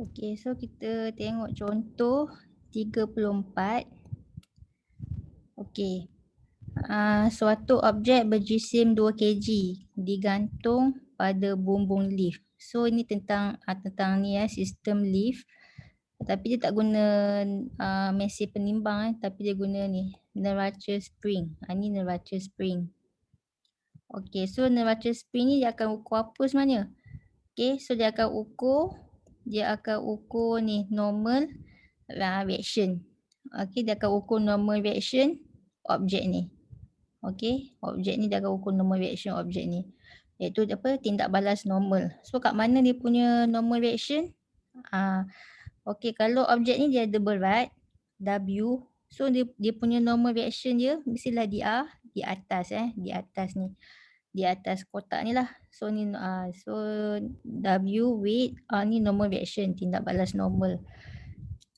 Okey, so kita tengok contoh 34. Okey. Suatu objek berjisim 2 kg digantung pada bumbung lift. So ini tentang ni sistem lift. Tapi dia tak guna mesin penimbang tapi dia guna ni neraca spring. Ni neraca spring. Okey, so neraca spring ni dia akan ukur apa sebenarnya? Okey, so dia akan ukur ni normal reaction. Okey, dia akan ukur normal reaction objek ni. Okey, objek ni dia akan ukur normal reaction objek ni. Iaitu apa? Tindak balas normal. So kat mana dia punya normal reaction? Okey, kalau objek ni dia ada berat W, so dia punya normal reaction dia mestilah di atas di atas ni. Di atas kotak ni lah. So ni so W weight, ni normal reaction, tindak balas normal.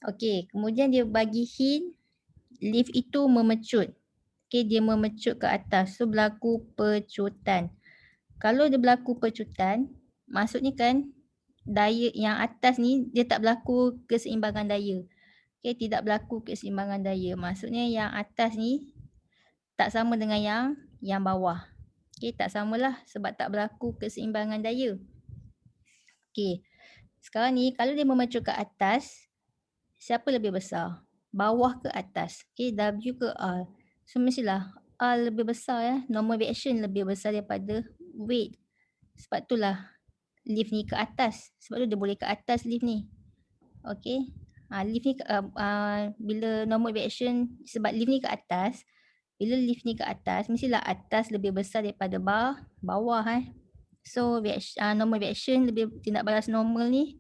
Okey, kemudian dia bagi hint lift itu memecut. Okey, dia memecut ke atas. So berlaku pecutan. Kalau dia berlaku pecutan, maksudnya kan daya yang atas ni dia tak berlaku keseimbangan daya. Okey, tidak berlaku keseimbangan daya. Maksudnya yang atas ni tak sama dengan yang bawah. Okey, tak samalah sebab tak berlaku keseimbangan daya. Okey. Sekarang ni kalau dia memecut ke atas, siapa lebih besar? Bawah ke atas? Okey, W ke R? So mestilah R lebih besar Normal reaction lebih besar daripada weight. Sebab itulah lift ni ke atas. Sebab tu dia boleh ke atas lift ni. Okey. Lift ni bila normal reaction, sebab lift ni ke atas, bila lift ni ke atas, mestilah atas lebih besar daripada bawah So normal reaction tindak balas normal ni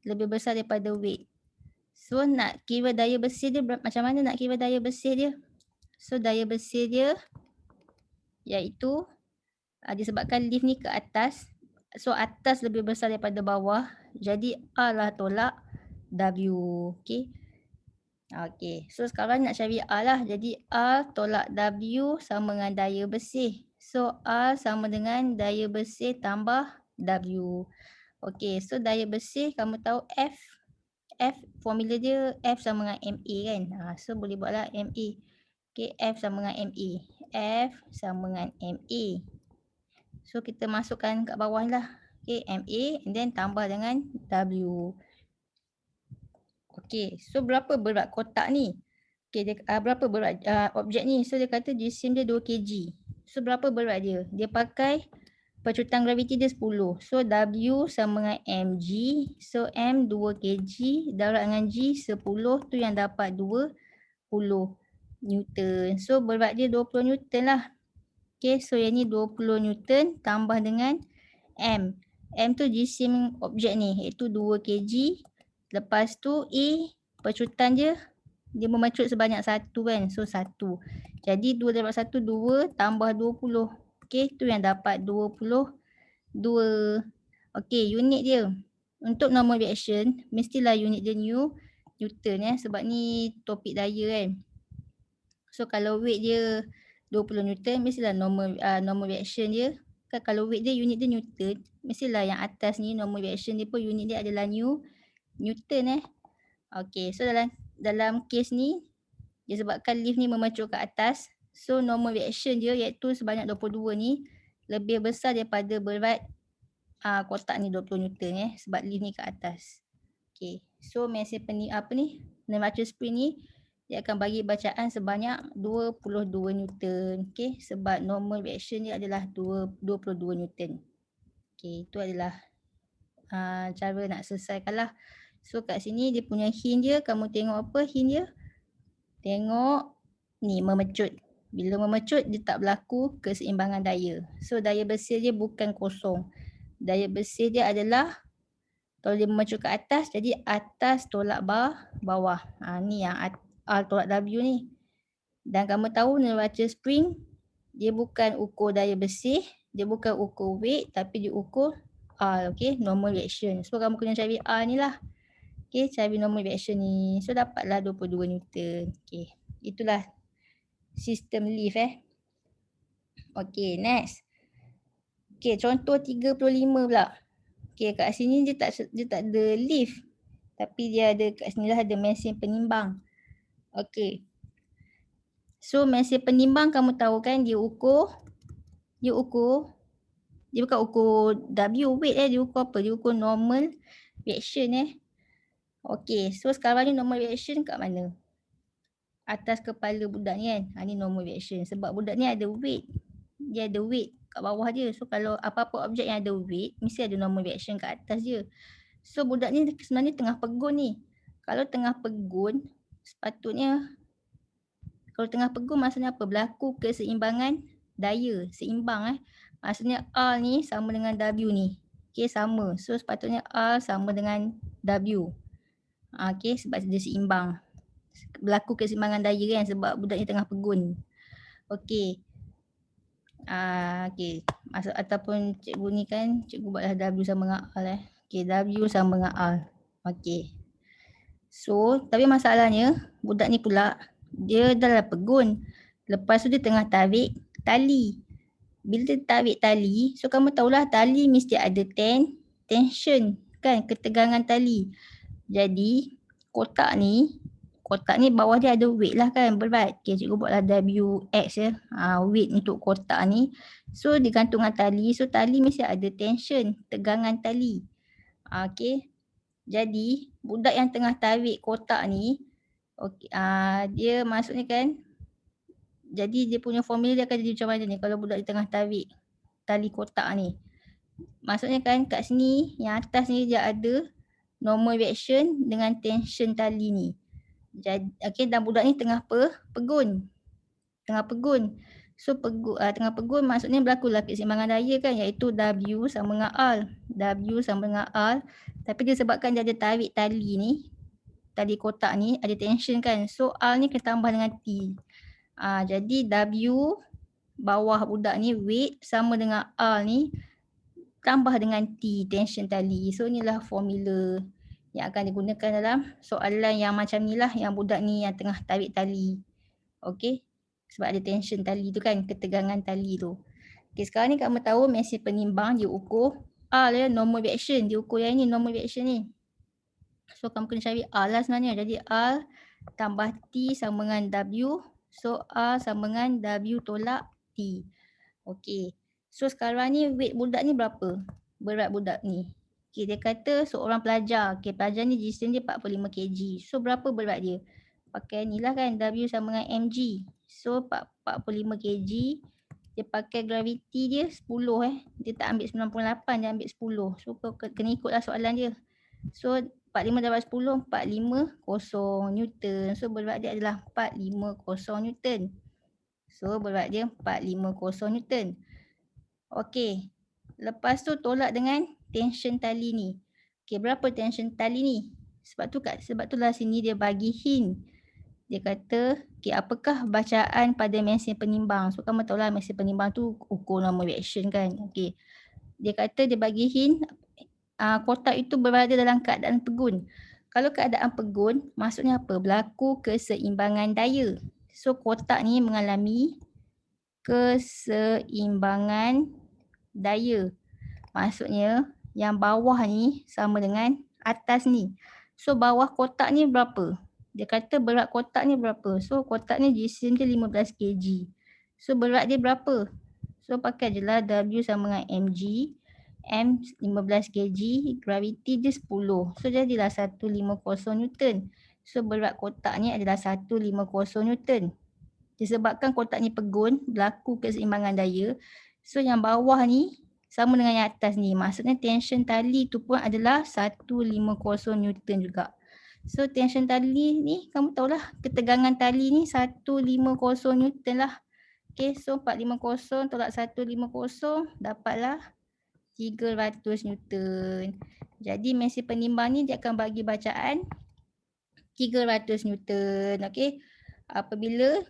lebih besar daripada weight. So nak kira daya bersih dia macam mana nak kira daya bersih dia? So daya bersih dia iaitu disebabkan lift ni ke atas, so atas lebih besar daripada bawah, jadi R lah tolak W. Okay. Okay, so sekarang nak cari R lah. Jadi R tolak W sama dengan daya bersih. So R sama dengan daya bersih tambah W. Okay, so daya bersih kamu tahu F. Formula dia F sama dengan MA kan. So boleh buatlah MA. Okay, F sama dengan MA. F sama dengan MA. So kita masukkan kat bawah lah. Okay, MA and then tambah dengan W. Okay, so berapa berat kotak ni? Okay, berapa berat objek ni? So dia kata jisim dia 2 kg. So berapa berat dia? Dia pakai pecutan graviti dia 10. So W sama dengan mg. So M 2 kg darab dengan G 10 tu yang dapat 20 Newton. So berat dia 20 Newton lah. Okay, so yang ni 20 Newton tambah dengan M. M tu jisim objek ni iaitu 2 kg. Lepas tu A pecutan dia memecut sebanyak 1 kan. So 1. Jadi 2 darab 1 2 tambah 20. Okay, tu yang dapat 22. Okay, unit dia. Untuk normal reaction mestilah unit dia Newton sebab ni topik daya kan. So kalau weight dia 20 Newton mestilah normal reaction dia. Kan kalau weight dia unit dia Newton, mestilah yang atas ni normal reaction dia pun unit dia adalah Newton Okay, so dalam kes ni disebabkan lift ni memecut ke atas, so normal reaction dia iaitu sebanyak 22 ni lebih besar daripada berat kotak ni 20 Newton sebab lift ni ke atas. Okay, so mesin neraca spring ni dia akan bagi bacaan sebanyak 22 Newton. Okay, sebab normal reaction dia adalah 22 Newton. Okay, itu adalah cara nak selesaikan lah. So kat sini dia punya hint dia, kamu tengok apa hint dia? Tengok ni memecut. Bila memecut dia tak berlaku keseimbangan daya. So daya bersih dia bukan kosong. Daya bersih dia adalah kalau dia memecut ke atas, jadi atas tolak bawah. Ni yang R tolak W ni. Dan kamu tahu neraca spring dia bukan ukur daya bersih, dia bukan ukur weight tapi dia ukur R, okay, normal reaction. So kamu kena cari R ni lah. Okay, cari normal reaction ni. So dapatlah 22 Newton. Okay, itulah sistem lift Okay, next. Okay, contoh 35 pula. Okay, kat sini dia tak ada lift. Tapi dia ada kat sini lah ada mesin penimbang. Okay. So mesin penimbang kamu tahu kan dia ukur dia bukan ukur W weight dia ukur apa? Dia ukur normal reaction Okay, so sekarang ni normal reaction kat mana? Atas kepala budak ni kan. Ni normal reaction sebab budak ni ada weight. Dia ada weight kat bawah dia. So kalau apa-apa objek yang ada weight mesti ada normal reaction kat atas dia. So budak ni sebenarnya tengah pegun ni. Kalau tengah pegun sepatutnya kalau tengah pegun maksudnya apa? Berlaku keseimbangan daya, seimbang Maksudnya R ni sama dengan W ni. Okay, sama. So sepatutnya R sama dengan W. Okay, sebab dia seimbang. Berlaku keseimbangan daya kan sebab budak ni tengah pegun. Okay. Okay. Maksud ataupun cikgu ni kan, cikgu buatlah W sama dengan R Okay, W sama dengan R. Okay. So, tapi masalahnya budak ni pula dia dah pegun. Lepas tu dia tengah tarik tali. Bila dia tarik tali, so kamu tahulah tali mesti ada tension kan, ketegangan tali. Jadi kotak ni bawah dia ada weight lah kan, berat. Okay, cikgu buatlah WX weight untuk kotak ni. So digantungkan tali, so tali mesti ada tension, tegangan tali. Okay. Jadi budak yang tengah tarik kotak ni, dia maksudnya kan, jadi dia punya formula dia akan jadi macam mana ni kalau budak dia tengah tarik tali kotak ni. Maksudnya kan kat sini yang atas ni dia ada normal reaction dengan tension tali ni. Jadi dan budak ni tengah pegun. So tengah pegun maksudnya berlakulah keseimbangan daya kan, iaitu W sama dengan R. W sama dengan R. Tapi disebabkan dia ada tarik tali ni, tali kotak ni ada tension kan. So R ni kena tambah dengan T. Jadi W bawah budak ni weight sama dengan R ni tambah dengan T, tension tali. So inilah formula yang akan digunakan dalam soalan yang macam ni lah, yang budak ni yang tengah tarik tali. Okay, sebab ada tension tali tu kan, ketegangan tali tu. Okay, sekarang ni kamu tahu mesin penimbang dia ukur R normal reaction. Dia ukur yang ni normal reaction ni. So kamu kena cari R lah sebenarnya. Jadi R tambah T sama dengan W. So R sama dengan W tolak T. Okay. So sekarang ni weight budak ni berapa? Berat budak ni. Okay, dia kata seorang pelajar. Okay, pelajar ni jisim dia 45 kg. So berapa berat dia? Pakai ni lah kan, W sama dengan mg. So 45 kg. Dia pakai graviti dia 10 Dia tak ambil 98, dia ambil 10. So kena ikutlah soalan dia. So 45 dapat 10, 450 Newton. So berat dia adalah 450 Newton. So berat dia 450 Newton. Okey. Lepas tu tolak dengan tension tali ni. Okey, berapa tension tali ni? Sebab itulah sini dia bagi hint. Dia kata, okey, apakah bacaan pada mesin penimbang? So kamu tahulah mesin penimbang tu ukur normal reaction kan. Okey. Dia kata dia bagi hint kotak itu berada dalam keadaan pegun. Kalau keadaan pegun, maksudnya apa? Berlaku keseimbangan daya. So kotak ni mengalami keseimbangan daya. Maksudnya yang bawah ni sama dengan atas ni. So bawah kotak ni berapa? Dia kata berat kotak ni berapa? So kotak ni jisim dia 15 kg. So berat dia berapa? So pakai je lah W sama dengan mg. M 15 kg, graviti dia 10. So jadilah 150 Newton. So berat kotak ni adalah 150 Newton. Disebabkan kotak ni pegun, berlaku keseimbangan daya. So yang bawah ni sama dengan yang atas ni. Maksudnya tension tali tu pun adalah 150 Newton juga. So tension tali ni kamu tahulah ketegangan tali ni 150 Newton lah. Okay, so 450 tolak 150 dapatlah 300 Newton. Jadi mesin penimbang ni dia akan bagi bacaan 300 Newton. Okay, apabila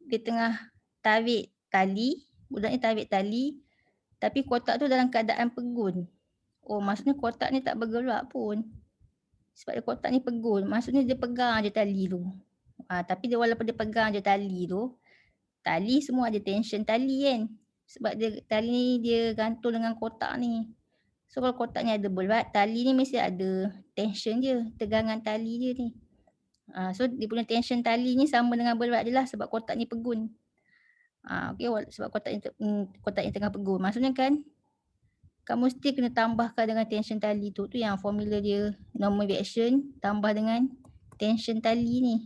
dia tengah tarik tali, budak ni tarik tali, tapi kotak tu dalam keadaan pegun. Oh, maksudnya kotak ni tak bergerak pun. Sebab kotak ni pegun, maksudnya dia pegang je tali tu. Tapi dia walaupun dia pegang je tali tu, tali semua ada tension tali kan. Sebab dia tali ni dia gantung dengan kotak ni. So kalau kotak ni ada berat, tali ni mesti ada tension dia, tegangan tali dia ni. So dia punya tension tali ni sama dengan berat dia lah sebab kotak ni pegun. Okay, sebab kotak ni tengah pegun. Maksudnya kan kamu mesti kena tambahkan dengan tension tali tu. Tu yang formula dia, normal reaction tambah dengan tension tali ni.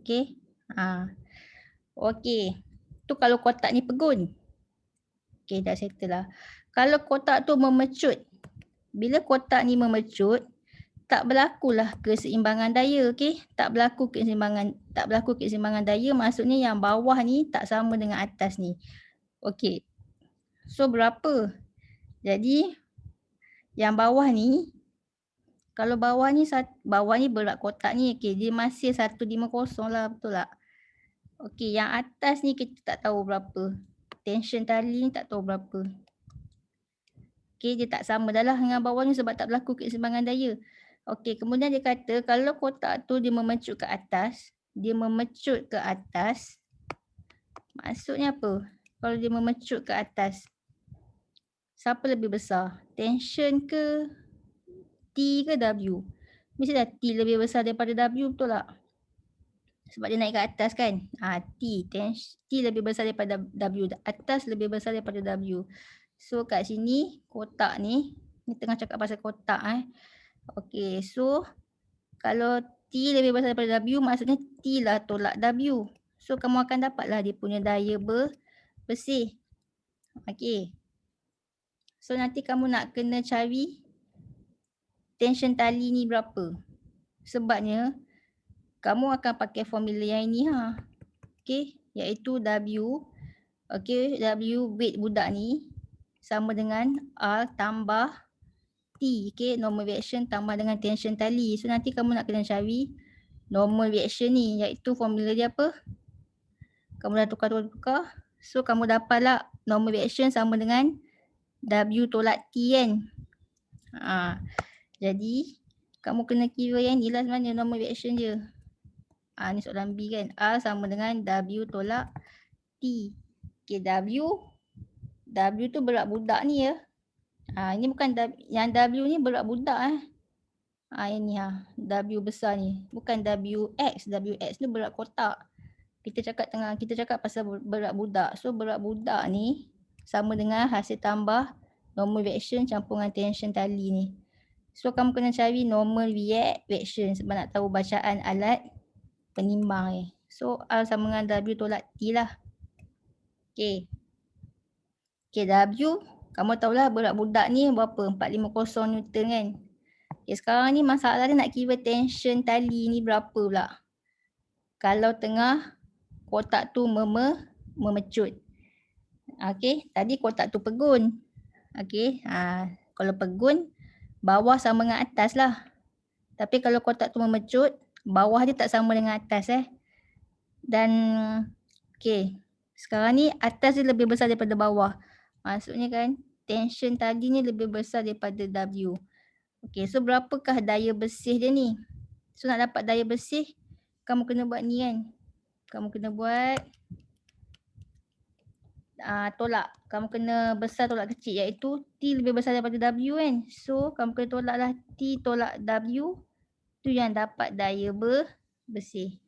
Okay. Okay. Tu kalau kotak ni pegun. Okay, dah settle lah. Kalau kotak tu memecut. Bila kotak ni memecut, tak berlakulah keseimbangan daya. Okay. Tak berlaku keseimbangan daya, maksudnya yang bawah ni tak sama dengan atas ni. Okay. So berapa? Jadi yang bawah ni, kalau bawah ni berat kotak ni, okay, dia masih 150 lah, betul tak? Okay, yang atas ni kita tak tahu berapa. Tension tali ni tak tahu berapa. Okay, dia tak sama dah lah dengan bawah ni sebab tak berlaku keseimbangan daya. Okay, kemudian dia kata kalau kotak tu dia memecut ke atas, maksudnya apa? Kalau dia memecut ke atas, siapa lebih besar? Tension ke T ke W? Mestilah T lebih besar daripada W, betul tak? Sebab dia naik ke atas kan. T lebih besar daripada W. Atas lebih besar daripada W. So kat sini kotak ni tengah cakap pasal kotak Okay, so kalau T lebih besar daripada W, maksudnya T lah tolak W. So kamu akan dapatlah dia punya daya bersih. Okay. So nanti kamu nak kena cari tension tali ni berapa. Sebabnya kamu akan pakai formula yang ini Okay, iaitu W. Okay, W weight budak ni sama dengan R tambah T. Okay, normal reaction tambah dengan tension tali. So nanti kamu nak kena cari normal reaction ni, iaitu formula dia apa? Kamu dah tukar. So kamu dapatlah normal reaction sama dengan W tolak T kan. Jadi kamu kena kira yang ni lah sebenarnya normal reaction dia. Ni soalan B kan. R sama dengan W tolak T. Okay, W tu berat budak ni ya. Ini bukan yang W ni berat budak ini W besar ni. Bukan WX. WX ni berat kotak. Kita cakap pasal berat budak. So berat budak ni sama dengan hasil tambah normal reaction campur dengan tension tali ni. So kamu kena cari normal reaction sebab nak tahu bacaan alat penimbang So R sama dengan W tolak T lah. Okay. Okay, W kamu tahulah berat budak ni berapa? 450 Newton kan. Okay, sekarang ni masalah dia nak kira tension tali ni berapa pula. Kalau tengah kotak tu memecut. Okay, tadi kotak tu pegun. Okay, kalau pegun bawah sama dengan atas lah. Tapi kalau kotak tu memecut, bawah dia tak sama dengan atas Dan okay, sekarang ni atas dia lebih besar daripada bawah. Maksudnya kan tension tadi ni lebih besar daripada W. Okay, so berapakah daya bersih dia ni? So nak dapat daya bersih, kamu kena buat ni kan. Kamu kena buat tolak. Kamu kena besar tolak kecil, iaitu T lebih besar daripada W kan. So kamu kena tolaklah T tolak W. Tu yang dapat daya bersih.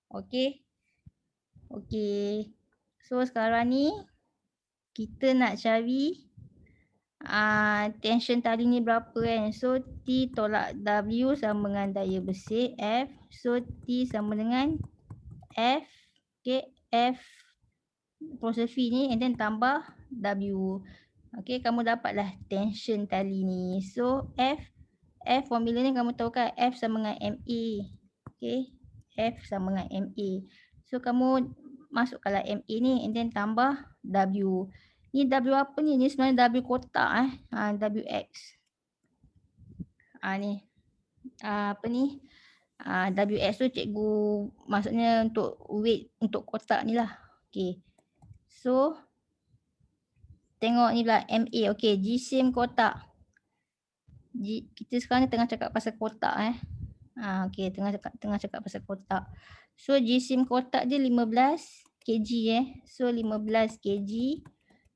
Okay. Okay. So sekarang ni kita nak cari tension tali ni berapa kan. So T tolak W sama dengan daya bersih F. So T sama dengan F. Okay, F proses V ni and then tambah W. Okay, kamu dapatlah tension tali ni. So F formula ni kamu tahu kan, F sama dengan MA. Okay, F sama dengan MA. So kamu masukkanlah MA ni and then tambah W. Ni W apa ni? Ni sebenarnya W kotak WX. Ni. Apa ni? WX tu cikgu maksudnya untuk weight untuk kotak ni lah. Okay. So tengok ni pula MA. Okay, jisim kotak. Kita sekarang ni tengah cakap pasal kotak Okay, tengah cakap pasal kotak. So jisim kotak dia 15 kg So 15 kg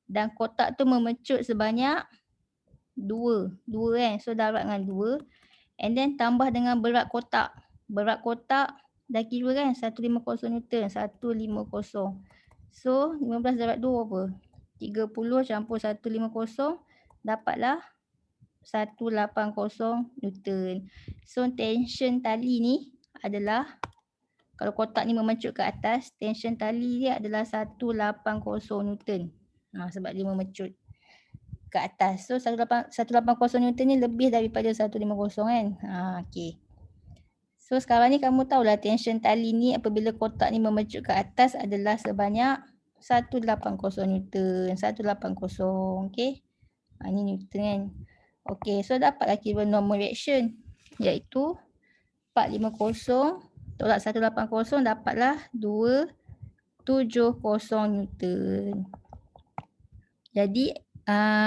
dan kotak tu memecut sebanyak 2 kan. So darab dengan 2 and then tambah dengan berat kotak. Berat kotak dah kira kan 150 Newton, 150. So 15 darab 2 apa? 30 campur 150 dapatlah 180 Newton. So tension tali ni adalah, kalau kotak ni memecut ke atas, tension tali dia adalah 180 Newton. Sebab dia memecut ke atas. So 180 Newton ni lebih daripada 150 kan. Okay. So sekarang ni kamu tahulah tension tali ni apabila kotak ni memecut ke atas adalah sebanyak 180 Newton. 180. Okay. Ni Newton kan. Okay. So dapatlah kira normal reaction. Iaitu 450 tolak 180 dapatlah 270 Newton. Jadi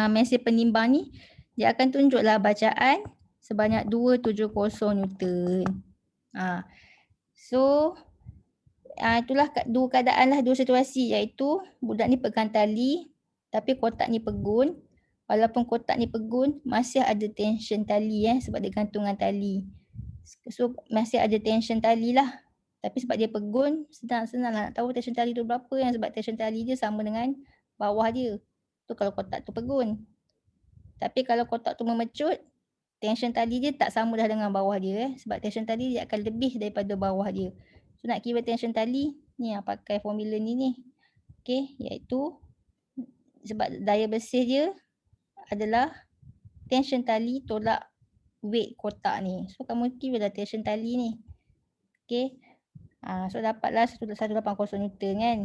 mesin penimbang ni dia akan tunjuklah bacaan sebanyak 270 Newton. So itulah dua keadaan lah, dua situasi, iaitu budak ni pegang tali tapi kotak ni pegun. Walaupun kotak ni pegun masih ada tension tali sebab dia gantungan tali. So masih ada tension tali lah. Tapi sebab dia pegun, senang lah nak tahu tension tali tu berapa sebab tension tali dia sama dengan bawah dia. Tu kalau kotak tu pegun. Tapi kalau kotak tu memecut, tension tali dia tak sama dah dengan bawah dia sebab tension tali dia akan lebih daripada bawah dia. So nak kira tension tali, ni pakai formula ni. Okay, iaitu sebab daya bersih dia adalah tension tali tolak weight kotak ni. So kamu kira dah tension tali ni. Okay. So dapatlah 180 Newton kan.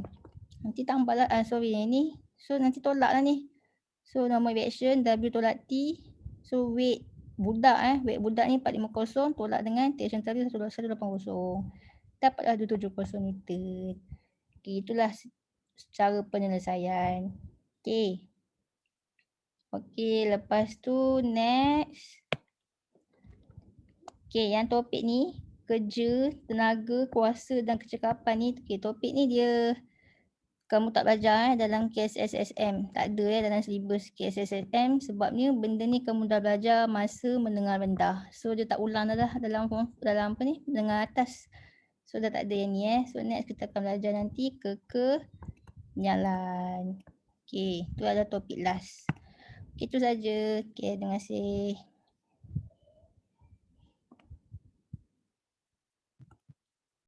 Nanti tambahlah, ni. So nanti tolak lah ni. So normal reaction W tolak T. So weight budak weight budak ni 450 tolak dengan tension tali 180. Dapatlah 270 Newton. Okay, itulah cara penyelesaian. Okay. Okay, lepas tu next. Okay, yang topik ni kerja, tenaga, kuasa dan kecekapan ni. Okay, topik ni dia kamu tak belajar dalam KSSSM. Tak ada dalam silibus KSSSM sebabnya benda ni kamu dah belajar masa menengah rendah. So dia tak ulang dah dalam apa ni? Menengah atas. So dah tak ada yang ni So next kita akan belajar nanti kekenyalan. Okay, tu adalah topik last. Okay, itu saja. Okay, terima kasih.